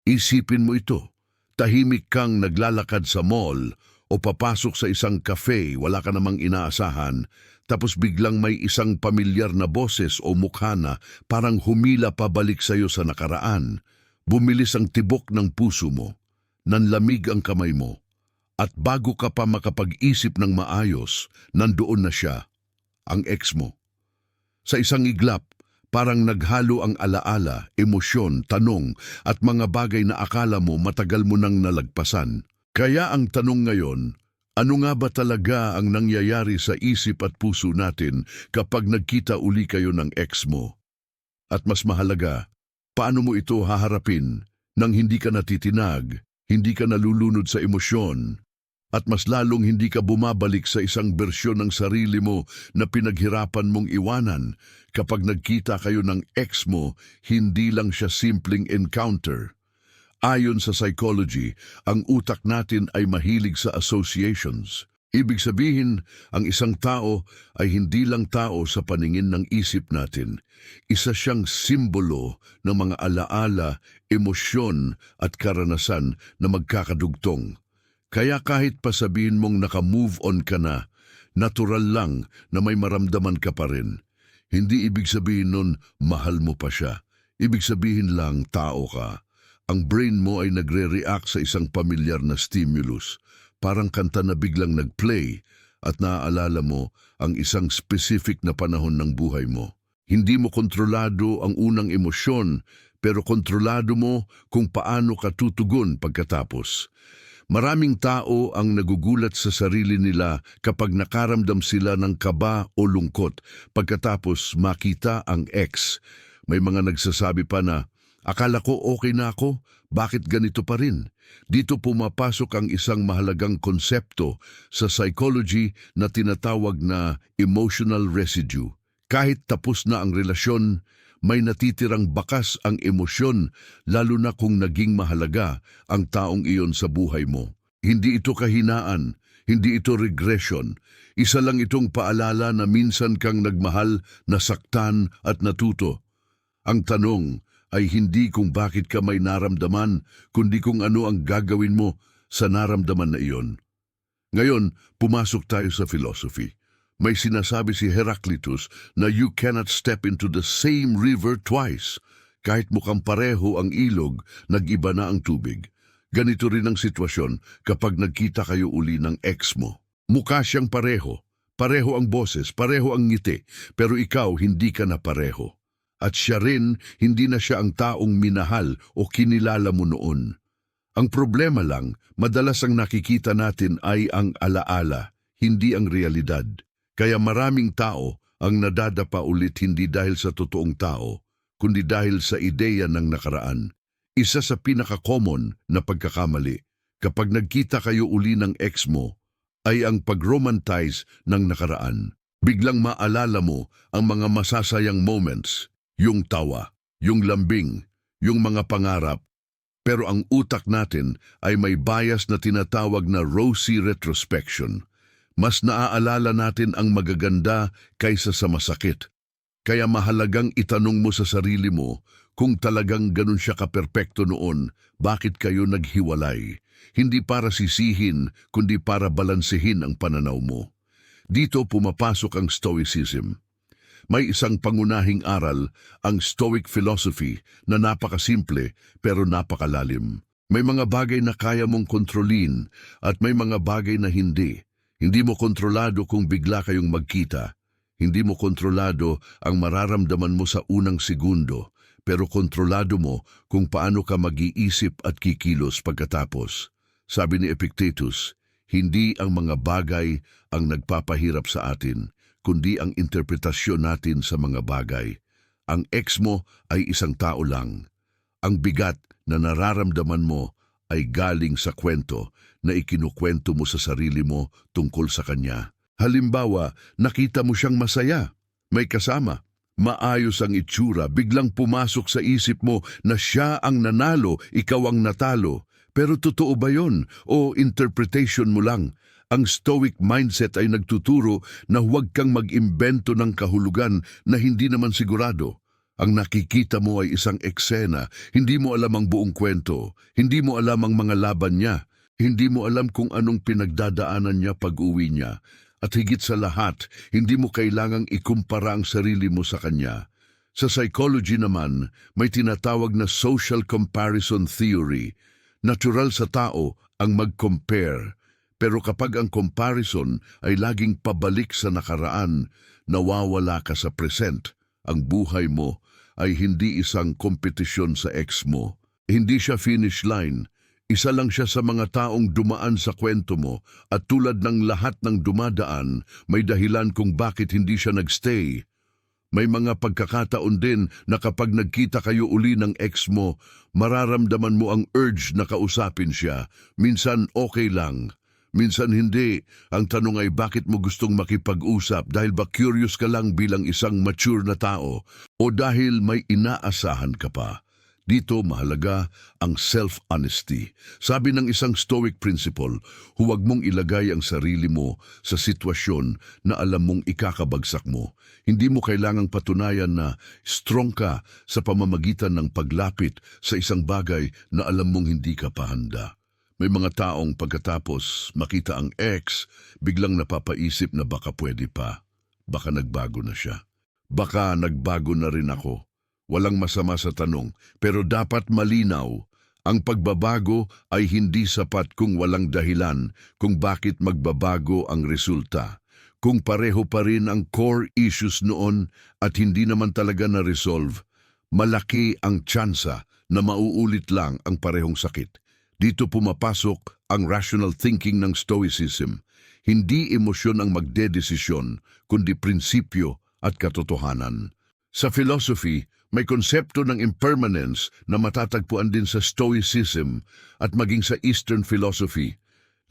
Isipin mo ito, tahimik kang naglalakad sa mall o papasok sa isang cafe, wala ka namang inaasahan, tapos biglang may isang pamilyar na boses o mukha na parang humila pabalik sa'yo sa nakaraan. Bumilis ang tibok ng puso mo, nanlamig ang kamay mo, at bago ka pa makapag-isip ng maayos, nandoon na siya, ang ex mo. Sa isang iglap, parang naghalo ang alaala, emosyon, tanong at mga bagay na akala mo matagal mo nang nalagpasan. Kaya ang tanong ngayon, ano nga ba talaga ang nangyayari sa isip at puso natin kapag nagkita uli kayo ng ex mo? At mas mahalaga, paano mo ito haharapin nang hindi ka natitinag, hindi ka nalulunod sa emosyon, at mas lalong hindi ka bumabalik sa isang bersyon ng sarili mo na pinaghirapan mong iwanan? Kapag nagkita kayo ng ex mo, hindi lang siya simpleng encounter. Ayon sa psychology, ang utak natin ay mahilig sa associations. Ibig sabihin, ang isang tao ay hindi lang tao sa paningin ng isip natin. Isa siyang simbolo ng mga alaala, emosyon at karanasan na magkakadugtong. Kaya kahit pa sabihin mong naka-move on ka na, natural lang na may maramdaman ka pa rin. Hindi ibig sabihin nun mahal mo pa siya. Ibig sabihin lang tao ka. Ang brain mo ay nagre-react sa isang pamilyar na stimulus. Parang kanta na biglang nag-play at naaalala mo ang isang specific na panahon ng buhay mo. Hindi mo kontrolado ang unang emosyon, pero kontrolado mo kung paano ka tutugon pagkatapos. Maraming tao ang nagugulat sa sarili nila kapag nakaramdam sila ng kaba o lungkot pagkatapos makita ang ex. May mga nagsasabi pa na, akala ko okay na ako, bakit ganito pa rin? Dito pumapasok ang isang mahalagang konsepto sa psychology na tinatawag na emotional residue. Kahit tapos na ang relasyon, may natitirang bakas ang emosyon, lalo na kung naging mahalaga ang taong iyon sa buhay mo. Hindi ito kahinaan, hindi ito regression. Isa lang itong paalala na minsan kang nagmahal, nasaktan at natuto. Ang tanong ay hindi kung bakit ka may naramdaman, kundi kung ano ang gagawin mo sa naramdaman na iyon. Ngayon, pumasok tayo sa philosophy. May sinasabi si Heraclitus na you cannot step into the same river twice. Kahit mukhang pareho ang ilog, nag-iba na ang tubig. Ganito rin ang sitwasyon kapag nagkita kayo uli ng ex mo. Mukha siyang pareho. Pareho ang boses, pareho ang ngiti, pero ikaw hindi ka na pareho. At siya rin, hindi na siya ang taong minahal o kinilala mo noon. Ang problema lang, madalas ang nakikita natin ay ang alaala, hindi ang realidad. Kaya maraming tao ang nadadapa ulit hindi dahil sa totoong tao, kundi dahil sa ideya ng nakaraan. Isa sa pinaka-common na pagkakamali kapag nagkita kayo uli ng ex mo ay ang pag-romantize ng nakaraan. Biglang maalala mo ang mga masasayang moments, yung tawa, yung lambing, yung mga pangarap. Pero ang utak natin ay may bias na tinatawag na rosy retrospection. Mas naaalala natin ang magaganda kaysa sa masakit. Kaya mahalagang itanong mo sa sarili mo kung talagang ganun siya kaperpekto noon, bakit kayo naghiwalay? Hindi para sisihin, kundi para balansehin ang pananaw mo. Dito pumapasok ang Stoicism. May isang pangunahing aral, ang Stoic philosophy, na napakasimple pero napakalalim. May mga bagay na kaya mong kontrolin at may mga bagay na hindi. Hindi mo kontrolado kung bigla kayong magkita. Hindi mo kontrolado ang mararamdaman mo sa unang segundo, pero kontrolado mo kung paano ka mag-iisip at kikilos pagkatapos. Sabi ni Epictetus, hindi ang mga bagay ang nagpapahirap sa atin, kundi ang interpretasyon natin sa mga bagay. Ang ex mo ay isang tao lang. Ang bigat na nararamdaman mo ay galing sa kwento na ikinukwento mo sa sarili mo tungkol sa kanya. Halimbawa, nakita mo siyang masaya, may kasama, maayos ang itsura, biglang pumasok sa isip mo na siya ang nanalo, ikaw ang natalo. Pero totoo ba yon o interpretation mo lang? Ang Stoic mindset ay nagtuturo na huwag kang mag-imbento ng kahulugan na hindi naman sigurado. Ang nakikita mo ay isang eksena, hindi mo alam ang buong kwento, hindi mo alam ang mga laban niya, hindi mo alam kung anong pinagdadaanan niya pag-uwi niya. At higit sa lahat, hindi mo kailangang ikumpara ang sarili mo sa kanya. Sa psychology naman, may tinatawag na social comparison theory. Natural sa tao ang mag-compare. Pero kapag ang comparison ay laging pabalik sa nakaraan, nawawala ka sa present. Ang buhay mo ay hindi isang kompetisyon sa ex mo. Hindi siya finish line. Isa lang siya sa mga taong dumaan sa kwento mo at tulad ng lahat ng dumadaan, may dahilan kung bakit hindi siya nagstay. May mga pagkakataon din na kapag nagkita kayo uli ng ex mo, mararamdaman mo ang urge na kausapin siya. Minsan okay lang, minsan hindi. Ang tanong ay bakit mo gustong makipag-usap, dahil ba curious ka lang bilang isang mature na tao o dahil may inaasahan ka pa? Dito mahalaga ang self-honesty. Sabi ng isang Stoic principle, huwag mong ilagay ang sarili mo sa sitwasyon na alam mong ikakabagsak mo. Hindi mo kailangang patunayan na strong ka sa pamamagitan ng paglapit sa isang bagay na alam mong hindi ka pa handa. May mga taong pagkatapos makita ang ex, biglang napapaisip na baka pwede pa. Baka nagbago na siya. Baka nagbago na rin ako. Walang masama sa tanong, pero dapat malinaw. Ang pagbabago ay hindi sapat kung walang dahilan kung bakit magbabago ang resulta. Kung pareho pa rin ang core issues noon at hindi naman talaga na-resolve, malaki ang tsansa na mauulit lang ang parehong sakit. Dito pumapasok ang rational thinking ng Stoicism. Hindi emosyon ang magdedesisyon, kundi prinsipyo at katotohanan. Sa philosophy, may konsepto ng impermanence na matatagpuan din sa Stoicism at maging sa Eastern philosophy.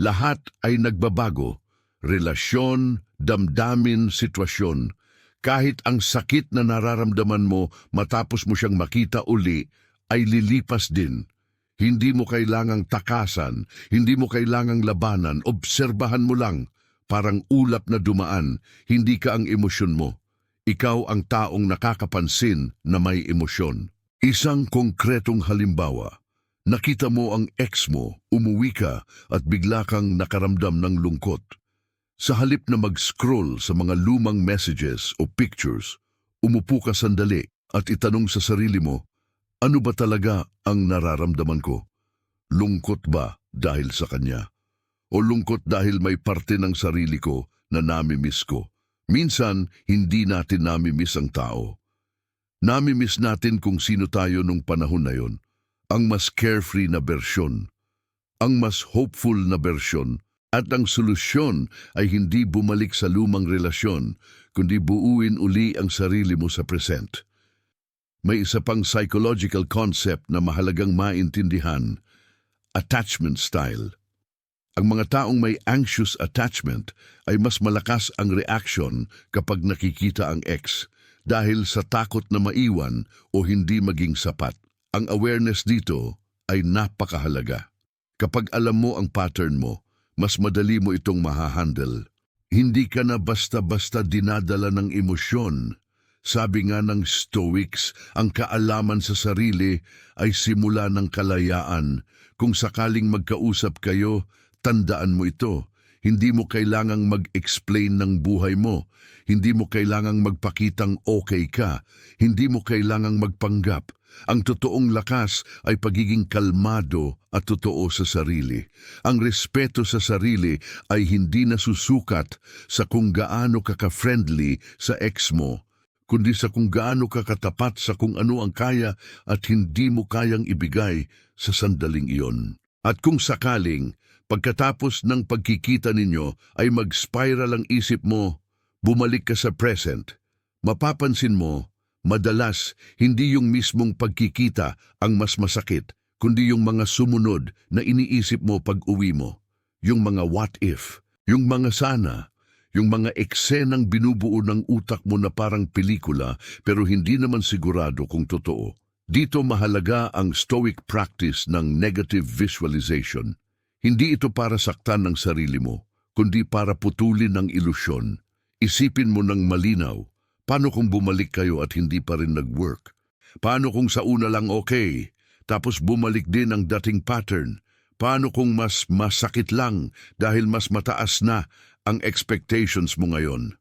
Lahat ay nagbabago. Relasyon, damdamin, sitwasyon. Kahit ang sakit na nararamdaman mo matapos mo siyang makita uli, ay lilipas din. Hindi mo kailangang takasan, hindi mo kailangang labanan, obserbahan mo lang. Parang ulap na dumaan, hindi ka ang emosyon mo. Ikaw ang taong nakakapansin na may emosyon. Isang konkretong halimbawa, nakita mo ang ex mo, umuwi ka at bigla kang nakaramdam ng lungkot. Sa halip na mag-scroll sa mga lumang messages o pictures, umupo ka sandali at itanong sa sarili mo, ano ba talaga ang nararamdaman ko? Lungkot ba dahil sa kanya? O lungkot dahil may parte ng sarili ko na nami-miss ko? Minsan, hindi natin nami-miss ang tao. Nami-miss natin kung sino tayo nung panahon na yon. Ang mas carefree na bersyon, ang mas hopeful na bersyon, at ang solusyon ay hindi bumalik sa lumang relasyon, kundi buuin uli ang sarili mo sa present. May isa pang psychological concept na mahalagang maintindihan, attachment style. Ang mga taong may anxious attachment ay mas malakas ang reaction kapag nakikita ang ex dahil sa takot na maiwan o hindi maging sapat. Ang awareness dito ay napakahalaga. Kapag alam mo ang pattern mo, mas madali mo itong mahahandle. Hindi ka na basta-basta dinadala ng emosyon. Sabi nga ng Stoics, ang kaalaman sa sarili ay simula ng kalayaan. Kung sakaling magkausap kayo, tandaan mo ito. Hindi mo kailangang mag-explain ng buhay mo. Hindi mo kailangang magpakitang okay ka. Hindi mo kailangang magpanggap. Ang totoong lakas ay pagiging kalmado at totoo sa sarili. Ang respeto sa sarili ay hindi nasusukat sa kung gaano ka-friendly sa ex mo, kundi sa kung gaano ka katapat sa kung ano ang kaya at hindi mo kayang ibigay sa sandaling iyon. At kung sakaling, pagkatapos ng pagkikita ninyo ay mag-spiral ang isip mo, bumalik ka sa present, mapapansin mo, madalas hindi yung mismong pagkikita ang mas masakit, kundi yung mga sumunod na iniisip mo pag uwi mo. Yung mga what if, yung mga sana, yung mga eksenang binubuo ng utak mo na parang pelikula pero hindi naman sigurado kung totoo. Dito mahalaga ang Stoic practice ng negative visualization. Hindi ito para saktan ng sarili mo, kundi para putulin ang ilusyon. Isipin mo ng malinaw, paano kung bumalik kayo at hindi pa rin nag-work? Paano kung sa una lang okay, tapos bumalik din ang dating pattern? Paano kung mas masakit lang dahil mas mataas na ang expectations mo ngayon?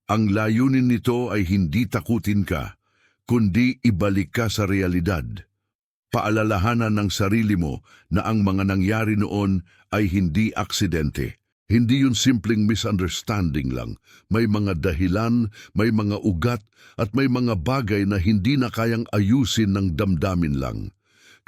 Ang layunin nito ay hindi takutin ka, kundi ibalik ka sa realidad. Paalalahanan ng sarili mo na ang mga nangyari noon ay hindi aksidente. Hindi yun simpleng misunderstanding lang. May mga dahilan, may mga ugat, at may mga bagay na hindi na kayang ayusin ng damdamin lang.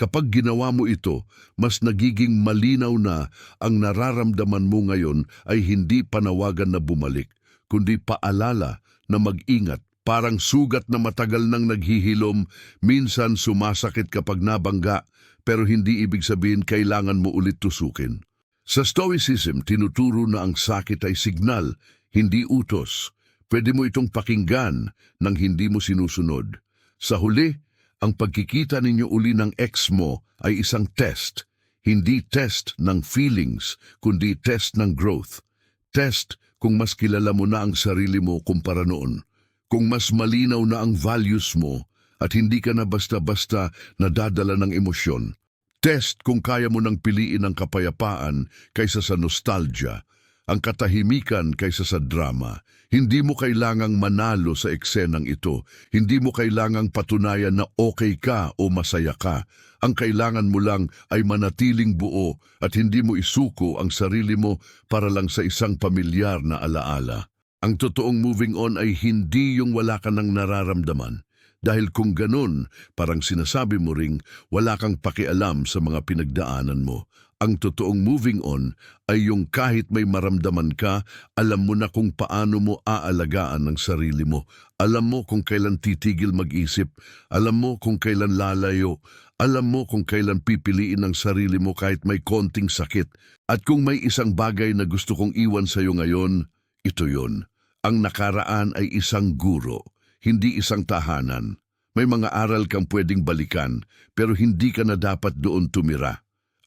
Kapag ginawa mo ito, mas nagiging malinaw na ang nararamdaman mo ngayon ay hindi panawagan na bumalik, kundi paalala na mag-ingat. Parang sugat na matagal nang naghihilom, minsan sumasakit kapag nabangga, pero hindi ibig sabihin kailangan mo ulit tusukin. Sa Stoicism, tinuturo na ang sakit ay signal, hindi utos. Pwede mo itong pakinggan nang hindi mo sinusunod. Sa huli, ang pagkikita ninyo uli ng ex mo ay isang test. Hindi test ng feelings, kundi test ng growth. Test kung mas kilala mo na ang sarili mo kumpara noon. Kung mas malinaw na ang values mo at hindi ka na basta-basta nadadala ng emosyon. Test kung kaya mo nang piliin ang kapayapaan kaysa sa nostalgia, ang katahimikan kaysa sa drama. Hindi mo kailangang manalo sa eksenang ito. Hindi mo kailangang patunayan na okay ka o masaya ka. Ang kailangan mo lang ay manatiling buo at hindi mo isuko ang sarili mo para lang sa isang pamilyar na alaala. Ang totoong moving on ay hindi yung wala ka nang nararamdaman. Dahil kung ganun, parang sinasabi mo ring wala kang pakialam sa mga pinagdaanan mo. Ang totoong moving on ay yung kahit may maramdaman ka, alam mo na kung paano mo aalagaan ang sarili mo. Alam mo kung kailan titigil mag-isip. Alam mo kung kailan lalayo. Alam mo kung kailan pipiliin ang sarili mo kahit may konting sakit. At kung may isang bagay na gusto kong iwan sa'yo ngayon, ito yun. Ang nakaraan ay isang guro, hindi isang tahanan. May mga aral kang pwedeng balikan, pero hindi ka na dapat doon tumira.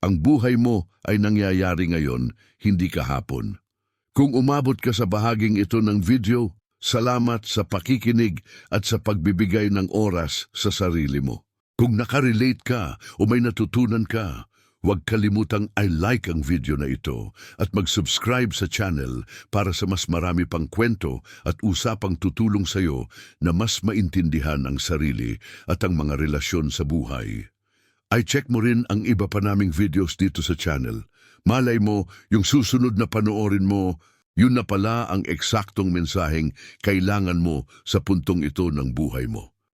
Ang buhay mo ay nangyayari ngayon, hindi kahapon. Kung umabot ka sa bahaging ito ng video, salamat sa pakikinig at sa pagbibigay ng oras sa sarili mo. Kung nakarelate ka o may natutunan ka, huwag kalimutang i-like ang video na ito at mag-subscribe sa channel para sa mas marami pang kwento at usapang tutulong sa iyo na mas maintindihan ang sarili at ang mga relasyon sa buhay. I-check mo rin ang iba pa naming videos dito sa channel. Malay mo, yung susunod na panoorin mo, yun na pala ang eksaktong mensaheng kailangan mo sa puntong ito ng buhay mo.